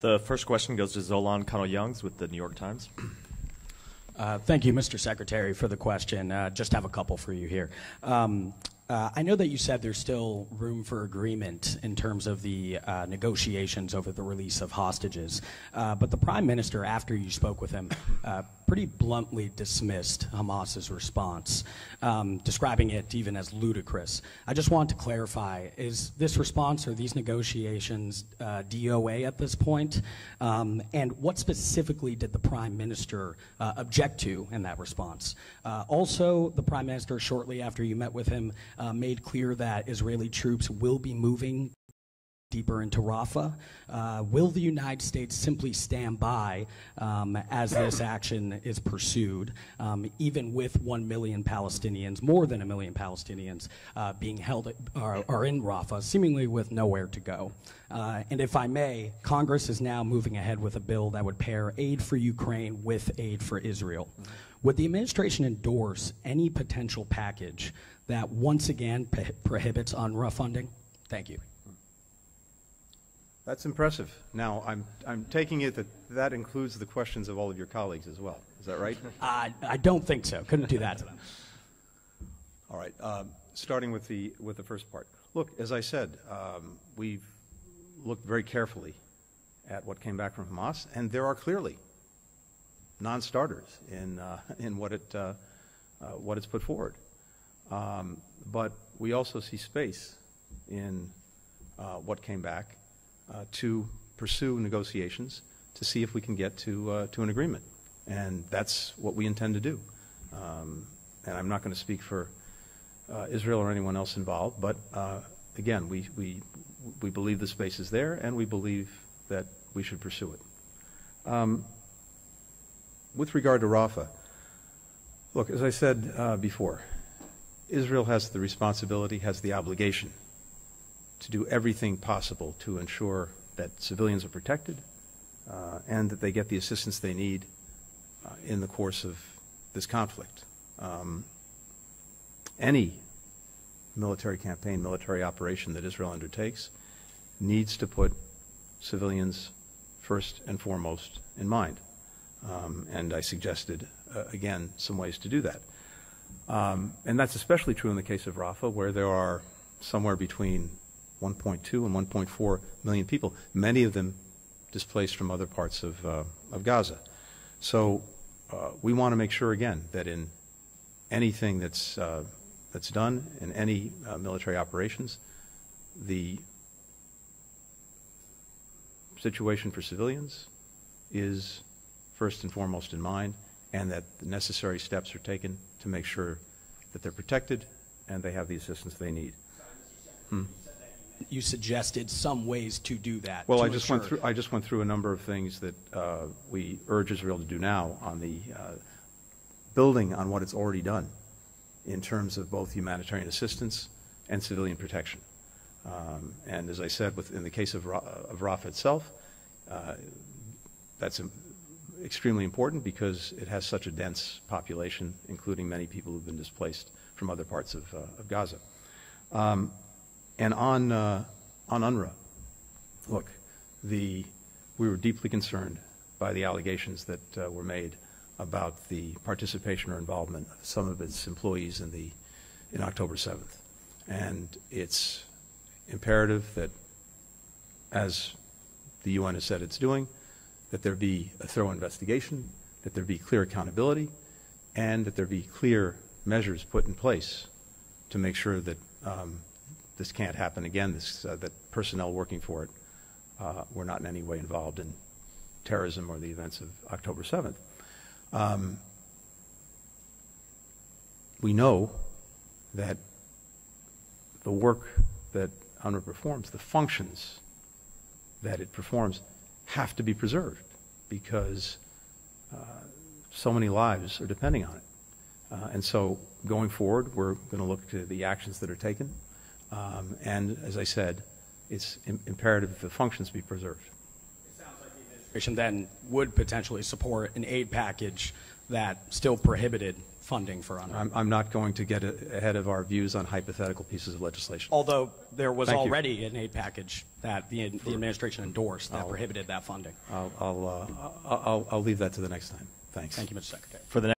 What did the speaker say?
The first question goes to Zolan Connell-Youngs with the New York Times. Thank you, Mr. Secretary, for the question. Just have a couple for you here. I know that you said there's still room for agreement in terms of the negotiations over the release of hostages, but the Prime Minister, after you spoke with him, pretty bluntly dismissed Hamas's response, describing it even as ludicrous. I just want to clarify, is this response or these negotiations DOA at this point? And what specifically did the Prime Minister object to in that response? Also, the Prime Minister, shortly after you met with him, made clear that Israeli troops will be moving deeper into Rafah. Will the United States simply stand by as this action is pursued, even with 1 million Palestinians, more than 1 million Palestinians being held are in Rafah, seemingly with nowhere to go? And if I may, Congress is now moving ahead with a bill that would pair aid for Ukraine with aid for Israel. Would the administration endorse any potential package that once again prohibits UNRWA funding? Thank you. That's impressive. Now, I'm taking it that that includes the questions of all of your colleagues as well. Is that right? I don't think so. Couldn't do that to them. All right. Starting with the first part. Look, as I said, we've looked very carefully at what came back from Hamas, and there are clearly non-starters in what it's put forward. But we also see space in what came back to pursue negotiations to see if we can get to an agreement, and that's what we intend to do. And I'm not going to speak for Israel or anyone else involved, but again, we believe the space is there, and we believe that we should pursue it. With regard to Rafah, look, as I said before, Israel has the responsibility, has the obligation to do everything possible to ensure that civilians are protected and that they get the assistance they need in the course of this conflict. Any military campaign, military operation that Israel undertakes needs to put civilians first and foremost in mind. And I suggested, again, some ways to do that. And that's especially true in the case of Rafah, where there are somewhere between 1.2 and 1.4 million people, many of them displaced from other parts of Gaza. So we want to make sure, again, that in anything that's done, in any military operations, the situation for civilians is first and foremost in mind, and that the necessary steps are taken to make sure that they're protected and they have the assistance they need. You suggested some ways to do that. Well, I just went through a number of things that we urge Israel to do now on the building on what it's already done in terms of both humanitarian assistance and civilian protection. And as I said, in the case of Rafah itself, that's extremely important because it has such a dense population, including many people who've been displaced from other parts of Gaza. And on UNRWA, look, we were deeply concerned by the allegations that were made about the participation or involvement of some of its employees in October 7th. And it's imperative that, as the UN has said it's doing, that there be a thorough investigation, that there be clear accountability, and that there be clear measures put in place to make sure that this can't happen again, that personnel working for it were not in any way involved in terrorism or the events of October 7th. We know that the work that UNRWA performs, the functions that it performs, have to be preserved because so many lives are depending on it. And so going forward, we're going to look to the actions that are taken. And as I said, it's imperative that the functions be preserved. It sounds like the administration then would potentially support an aid package that still prohibited funding for UNRWA. I'm not going to get ahead of our views on hypothetical pieces of legislation. Although there was Thank you. already an aid package that the administration endorsed that prohibited that funding. I'll leave that to the next time. Thanks. Thank you, Mr. Secretary. For the